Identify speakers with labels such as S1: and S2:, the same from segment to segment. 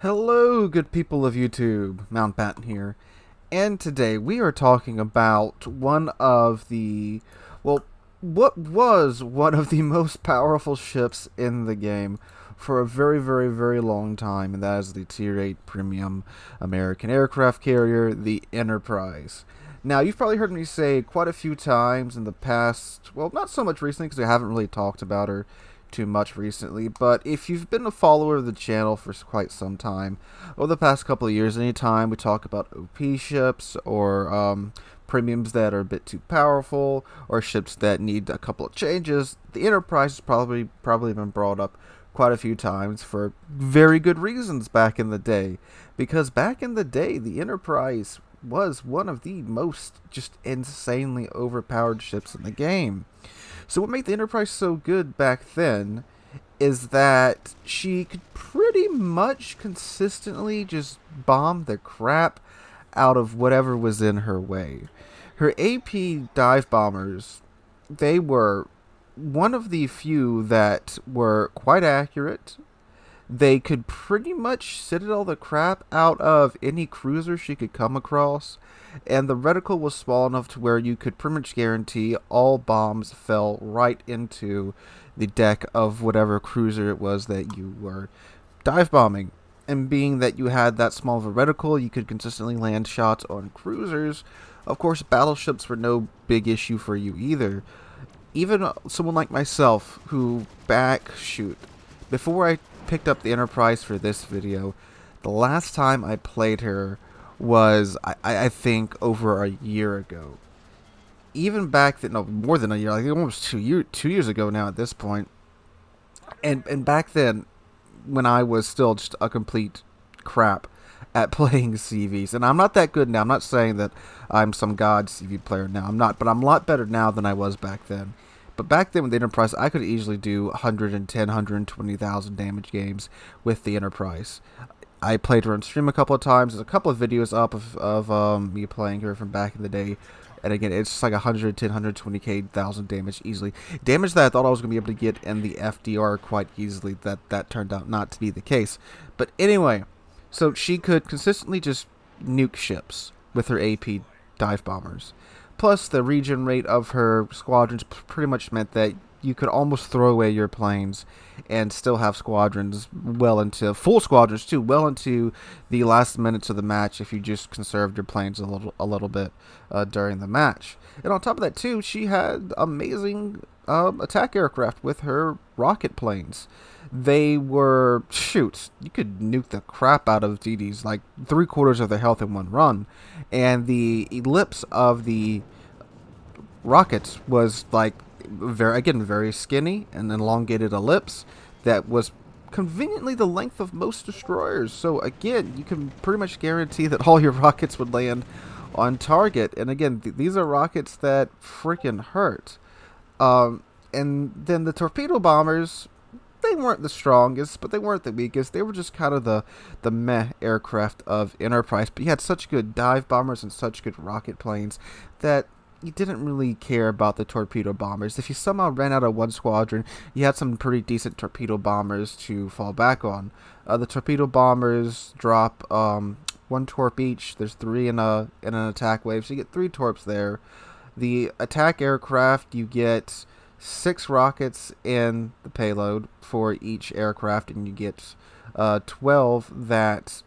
S1: Hello, good people of YouTube. Mountbatten here. And today we are talking about well, what was one of the most powerful ships in the game for a very, very, very long time, and that is the Tier 8 Premium American Aircraft Carrier, the Enterprise. Now, you've probably heard me say quite a few times in the past, well, not so much recently because I haven't really talked about her too much recently, but if you've been a follower of the channel for quite some time, over the past couple of years, anytime we talk about OP ships or premiums that are a bit too powerful or ships that need a couple of changes, the Enterprise has probably been brought up quite a few times for very good reasons back in the day. Because back in the day, the Enterprise was one of the most just insanely overpowered ships in the game. So what made the Enterprise so good back then is that she could pretty much consistently just bomb the crap out of whatever was in her way. Her AP dive bombers, they were one of the few that were quite accurate. They could pretty much citadel the crap out of any cruiser she could come across, and the reticle was small enough to where you could pretty much guarantee all bombs fell right into the deck of whatever cruiser it was that you were dive bombing. And being that you had that small of a reticle, you could consistently land shots on cruisers. Of course, battleships were no big issue for you either. Even someone like myself, who before I picked up the Enterprise for this video, the last time I played her was, I think, over a year ago. Even back then, no, more than a year, like almost 2 years ago now at this point. And back then, when I was still just a complete crap at playing CVs, and I'm not that good now. I'm not saying that I'm some god CV player now. I'm not, but I'm a lot better now than I was back then. But back then with the Enterprise, I could easily do 110, 120,000 damage games with the Enterprise. I played her on stream a couple of times. There's a couple of videos up of me playing her from back in the day. And again, it's just like 110, 120,000 damage easily. Damage that I thought I was going to be able to get in the FDR quite easily. That turned out not to be the case. But anyway, so she could consistently just nuke ships with her AP dive bombers. Plus, the regen rate of her squadrons pretty much meant that you could almost throw away your planes and still have squadrons full squadrons too, well into the last minutes of the match if you just conserved your planes a little bit during the match. And on top of that too, she had amazing attack aircraft with her rocket planes. They were, you could nuke the crap out of DDs, like 3/4 of their health in one run. And the ellipse of the rockets was like very skinny and elongated ellipse that was conveniently the length of most destroyers. So again, you can pretty much guarantee that all your rockets would land on target. And again, these are rockets that freaking hurt. And then the torpedo bombers, they weren't the strongest, but they weren't the weakest. They were just kind of the meh aircraft of Enterprise. But you had such good dive bombers and such good rocket planes that you didn't really care about the torpedo bombers. If you somehow ran out of one squadron, you had some pretty decent torpedo bombers to fall back on. The torpedo bombers drop one torp each. There's 3 in an attack wave, so you get 3 torps there. The attack aircraft, you get 6 rockets in the payload for each aircraft, and you get 12 that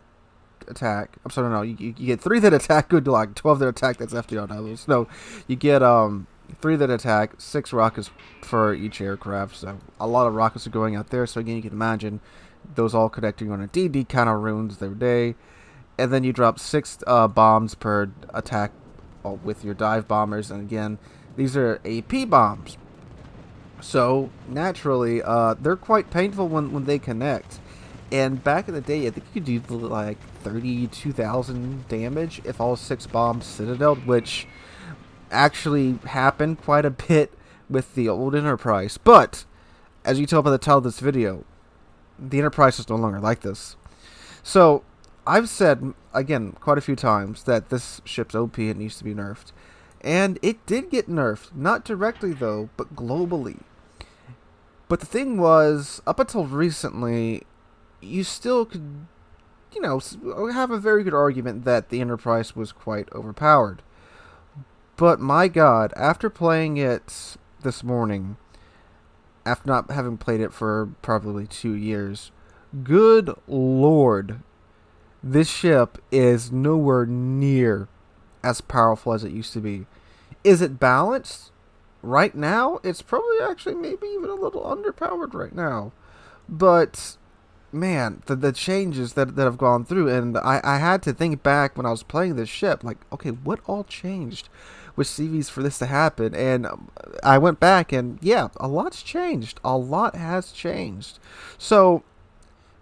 S1: attack. I'm sorry, no, you get 3 that attack. Good luck. 12 that attack. That's FDR levels. No, you get 3 that attack, 6 rockets for each aircraft. So a lot of rockets are going out there. So again, you can imagine those all connecting on a DD kind of ruins their day. And then you drop 6 bombs per attack with your dive bombers. And again, these are AP bombs. So naturally, they're quite painful when they connect. And back in the day, I think you could do like 32,000 damage if all 6 bombs citadeled, which actually happened quite a bit with the old Enterprise. But, as you tell by the title of this video, the Enterprise is no longer like this. So, I've said, again, quite a few times that this ship's OP, it needs to be nerfed. And it did get nerfed. Not directly, though, but globally. But the thing was, up until recently, you still could have a very good argument that the Enterprise was quite overpowered. But my God, after playing it this morning, after not having played it for probably 2 years, good Lord, this ship is nowhere near as powerful as it used to be. Is it balanced? Right now, it's probably actually maybe even a little underpowered right now. But man, the changes that have gone through, and I had to think back when I was playing this ship, like, okay, what all changed with CVs for this to happen? And I went back, and yeah, a lot's changed. A lot has changed. So,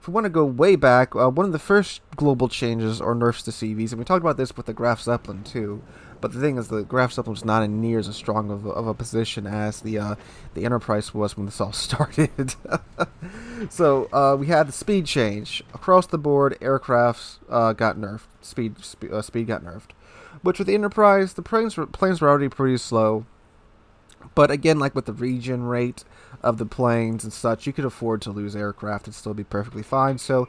S1: if we want to go way back, one of the first global changes or nerfs to CVs, and we talked about this with the Graf Zeppelin too, but the thing is, the Graf Zeppelin was not in near as strong of a position as the Enterprise was when this all started. So we had the speed change across the board. Aircrafts got nerfed. Speed got nerfed. Which with the Enterprise, the planes were already pretty slow. But again, like with the regen rate of the planes and such, you could afford to lose aircraft and still be perfectly fine. So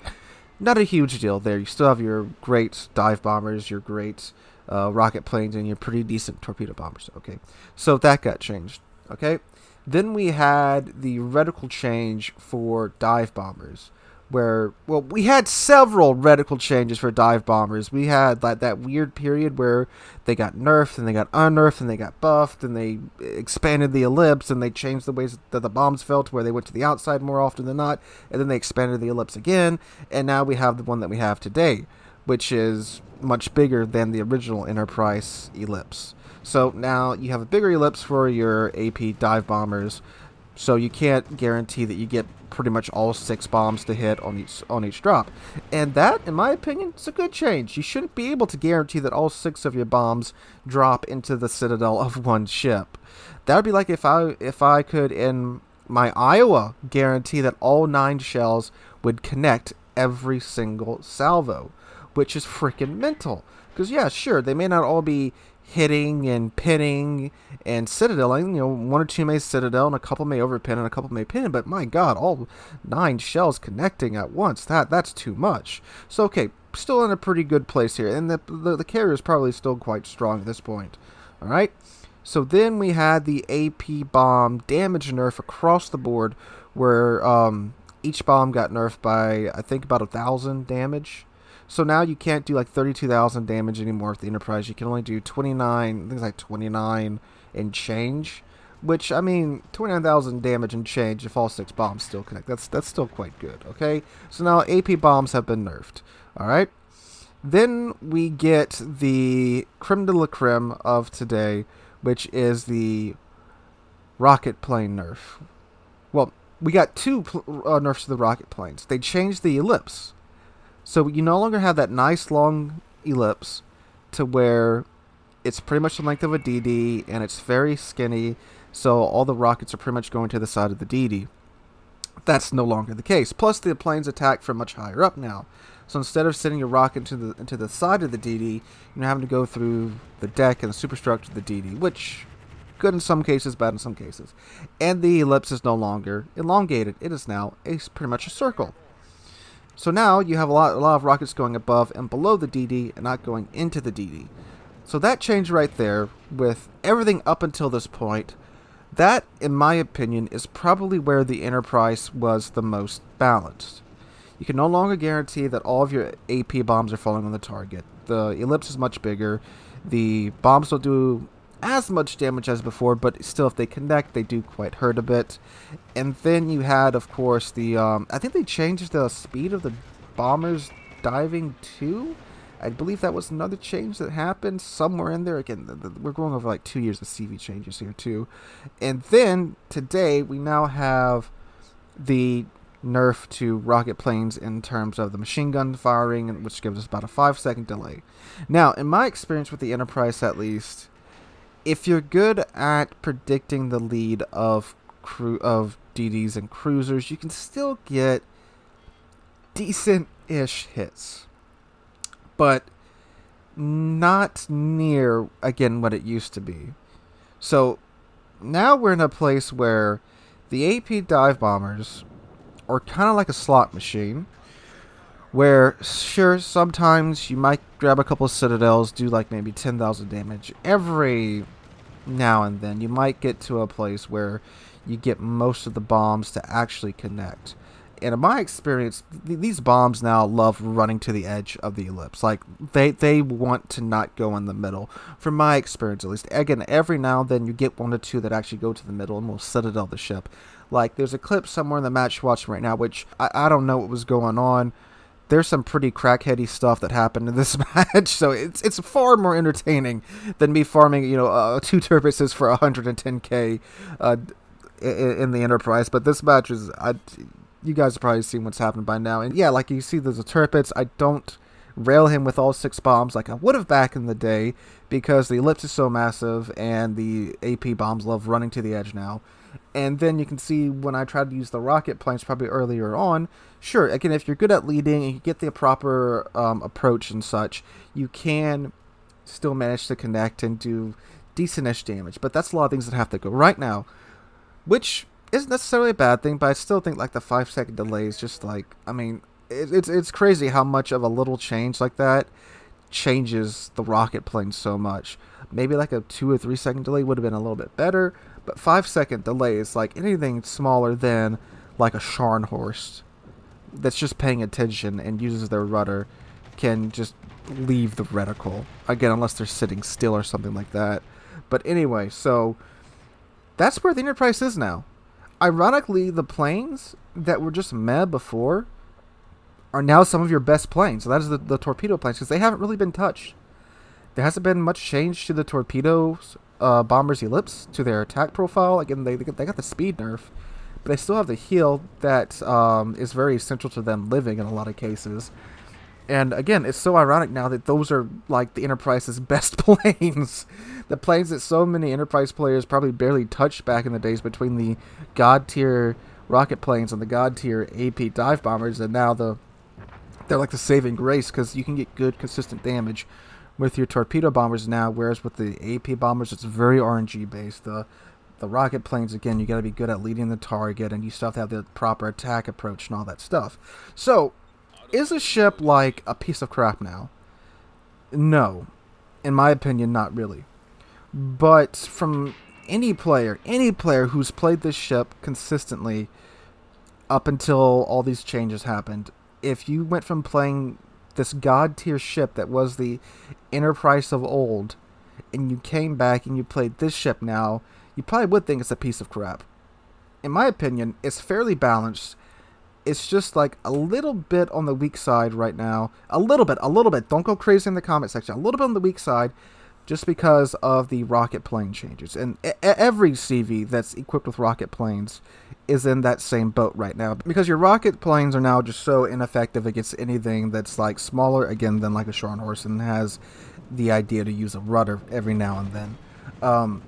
S1: not a huge deal there. You still have your great dive bombers, your great rocket planes, and your pretty decent torpedo bombers. Okay, so that got changed. Okay, then we had the reticle change for dive bombers, where, well, we had several reticle changes for dive bombers. We had that weird period where they got nerfed, and they got unnerfed, and they got buffed, and they expanded the ellipse, and they changed the ways that the bombs fell to where they went to the outside more often than not, and then they expanded the ellipse again, and now we have the one that we have today, which is much bigger than the original Enterprise ellipse. So now you have a bigger ellipse for your AP dive bombers, so you can't guarantee that you get pretty much all 6 bombs to hit on each drop. And that, in my opinion, is a good change. You shouldn't be able to guarantee that all 6 of your bombs drop into the citadel of one ship. That would be like if I could, in my Iowa, guarantee that all 9 shells would connect every single salvo, which is freaking mental. Because, yeah, sure, they may not all be hitting and pinning and citadeling. 1 or 2 may citadel, and a couple may overpin, and a couple may pin. But my God, all 9 shells connecting at once, that's too much. So, okay, still in a pretty good place here. And the carrier is probably still quite strong at this point. All right? So then we had the AP bomb damage nerf across the board, where each bomb got nerfed by, I think, about 1,000 damage. So now you can't do like 32,000 damage anymore with the Enterprise. You can only do 29, things like 29 and change. Which, I mean, 29,000 damage and change if all 6 bombs still connect. That's still quite good, okay? So now AP bombs have been nerfed, alright? Then we get the creme de la creme of today, which is the rocket plane nerf. Well, we got 2 nerfs to the rocket planes. They changed the ellipse. So you no longer have that nice long ellipse to where it's pretty much the length of a DD and it's very skinny, so all the rockets are pretty much going to the side of the DD. That's no longer the case. Plus, the planes attack from much higher up now. So instead of sending your rocket into the side of the DD, you're having to go through the deck and the superstructure of the DD, which good in some cases, bad in some cases. And the ellipse is no longer elongated. It is now pretty much a circle. So now you have a lot of rockets going above and below the DD and not going into the DD. So that change right there, with everything up until this point, that, in my opinion, is probably where the Enterprise was the most balanced. You can no longer guarantee that all of your AP bombs are falling on the target. The ellipse is much bigger. The bombs don't do as much damage as before, but still, if they connect, they do quite hurt a bit. And then you had, of course, the I think they changed the speed of the bombers diving too. I believe that was another change that happened somewhere in there. Again, we're going over like 2 years of CV changes here too. And then today we now have the nerf to rocket planes in terms of the machine gun firing, which gives us about a 5-second delay. Now, in my experience with the Enterprise, at least, if you're good at predicting the lead of DDs and cruisers, you can still get decent-ish hits. But not near, again, what it used to be. So now we're in a place where the AP dive bombers are kind of like a slot machine, where sure sometimes you might grab a couple of citadels, do like maybe 10,000 damage every now and then. You might get to a place where you get most of the bombs to actually connect. And in my experience, these bombs now love running to the edge of the ellipse. Like, they want to not go in the middle. From my experience, at least. Again, every now and then you get one or two that actually go to the middle and will citadel the ship. Like, there's a clip somewhere in the match you're watching right now, which I don't know what was going on. There's some pretty crackheady stuff that happened in this match, so it's far more entertaining than me farming, 2 turbises for 110k in the Enterprise. But this match is, you guys have probably seen what's happened by now. And yeah, like you see, there's a Tirpitz. I don't rail him with all 6 bombs like I would have back in the day, because the ellipse is so massive and the AP bombs love running to the edge now. And then you can see when I tried to use the rocket planes probably earlier on, sure, again, if you're good at leading and you get the proper approach and such, you can still manage to connect and do decentish damage. But that's a lot of things that have to go right now, which isn't necessarily a bad thing, but I still think like the 5-second delay is just like, I mean, it's crazy how much of a little change like that changes the rocket plane so much. Maybe like a 2 or 3 second delay would have been a little bit better, but 5-second delay is like anything smaller than like a Scharnhorst that's just paying attention and uses their rudder can just leave the reticle. Again, unless they're sitting still or something like that. But anyway, so that's where the Enterprise is now. Ironically, the planes that were just meh before are now some of your best planes. So that is the torpedo planes, because they haven't really been touched. There hasn't been much change to the torpedoes, bombers ellipse, to their attack profile. Again, they got the speed nerf, but they still have the heal that is very essential to them living in a lot of cases. And again, it's so ironic now that those are like the Enterprise's best planes. The planes that so many Enterprise players probably barely touched back in the days between the God tier rocket planes and the God tier AP dive bombers, and now they're like the saving grace, because you can get good consistent damage with your torpedo bombers now, whereas with the AP bombers it's very RNG based. The rocket planes, again, you got to be good at leading the target, and you still have to have the proper attack approach and all that stuff. So is a ship like a piece of crap now? No. In my opinion, not really. But from any player who's played this ship consistently up until all these changes happened, if you went from playing this god tier ship that was the Enterprise of old, and you came back and you played this ship now, you probably would think it's a piece of crap. In my opinion, it's fairly balanced. It's just like a little bit on the weak side right now. A little bit. Don't go crazy in the comment section. A little bit on the weak side just because of the rocket plane changes. And every CV that's equipped with rocket planes is in that same boat right now, because your rocket planes are now just so ineffective against anything that's like smaller, again, than like a Scharnhorst, and has the idea to use a rudder every now and then.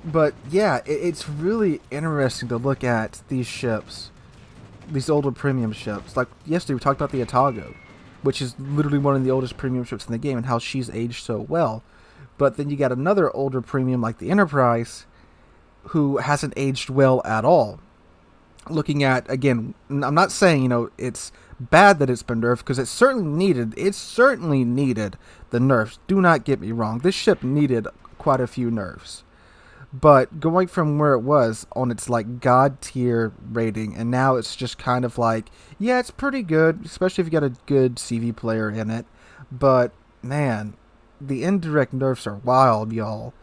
S1: But yeah, it's really interesting to look at these ships, these older premium ships. Like yesterday we talked about the Otago, which is literally one of the oldest premium ships in the game, and how she's aged so well. But then you got another older premium like the Enterprise, who hasn't aged well at all. Looking at, again, I'm not saying, it's bad that it's been nerfed, because it certainly needed the nerfs. Do not get me wrong. This ship needed quite a few nerfs. But going from where it was on its like god tier rating, and now it's just kind of like, yeah, it's pretty good, especially if you got a good CV player in it. But man, the indirect nerfs are wild, y'all.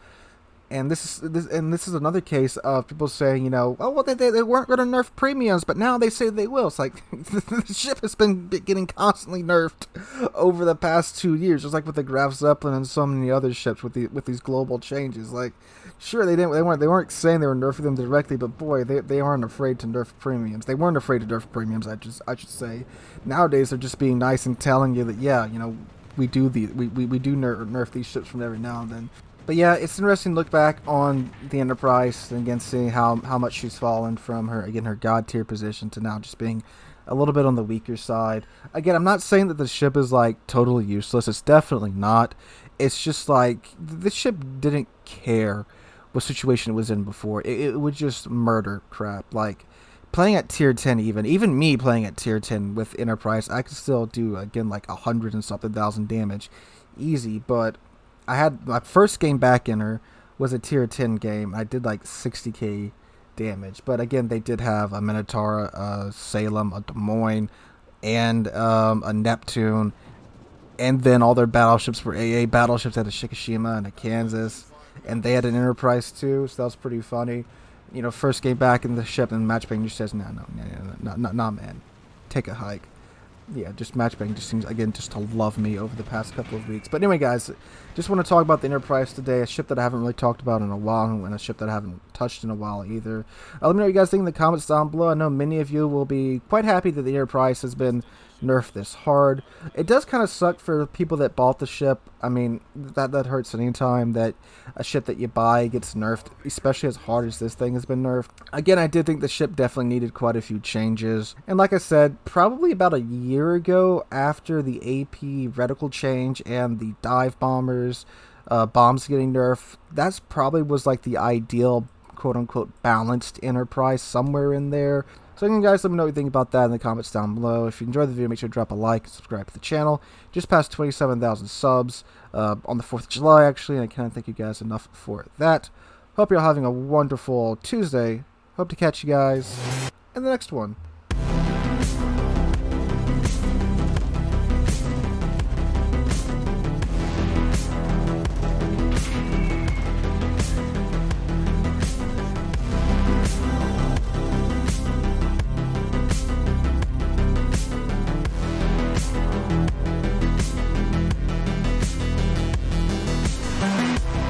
S1: And this is another case of people saying, oh, well, they weren't going to nerf premiums, but now they say they will. It's like the ship has been getting constantly nerfed over the past 2 years, just like with the Graf Zeppelin and so many other ships with these global changes. Like, sure, they weren't saying they were nerfing them directly, but boy, they aren't afraid to nerf premiums. They weren't afraid to nerf premiums. I should say. Nowadays, they're just being nice and telling you that, yeah, we do nerf these ships from every now and then. But yeah, it's interesting to look back on the Enterprise and again seeing how much she's fallen from her god tier position to now just being a little bit on the weaker side. Again, I'm not saying that the ship is like totally useless. It's definitely not. It's just like the ship didn't care what situation it was in before. It would just murder crap. Like, playing at tier 10, even me playing at tier 10 with Enterprise, I could still do, again, like 100 and something thousand damage easy. But I had my first game back in her was a tier 10 game. I did like 60k damage. But again, they did have a Minotaur, a Salem, a Des Moines, and a Neptune. And then all their battleships were AA battleships at a Shikishima and a Kansas. And they had an Enterprise too, so that was pretty funny. You know, first game back in the ship, and matchmaking just says, no, man. Take a hike. Yeah, just matchmaking just seems, again, just to love me over the past couple of weeks. But anyway, guys, just want to talk about the Enterprise today, a ship that I haven't really talked about in a while, and a ship that I haven't touched in a while either. Let me know what you guys think in the comments down below. I know many of you will be quite happy that the Enterprise has been nerfed this hard. It does kind of suck for people that bought the ship. I mean, that hurts anytime that a ship that you buy gets nerfed, especially as hard as this thing has been nerfed. Again, I did think the ship definitely needed quite a few changes. And like I said, probably about a year ago, after the AP reticle change and the dive bombers, bombs getting nerfed, that's probably was like the ideal quote-unquote balanced Enterprise, somewhere in there. So again, guys, let me know what you think about that in the comments down below. If you enjoyed the video, make sure to drop a like and subscribe to the channel. Just passed 27,000 subs on the 4th of July, actually, and I can't thank you guys enough for that. Hope you're all having a wonderful Tuesday. Hope to catch you guys in the next one.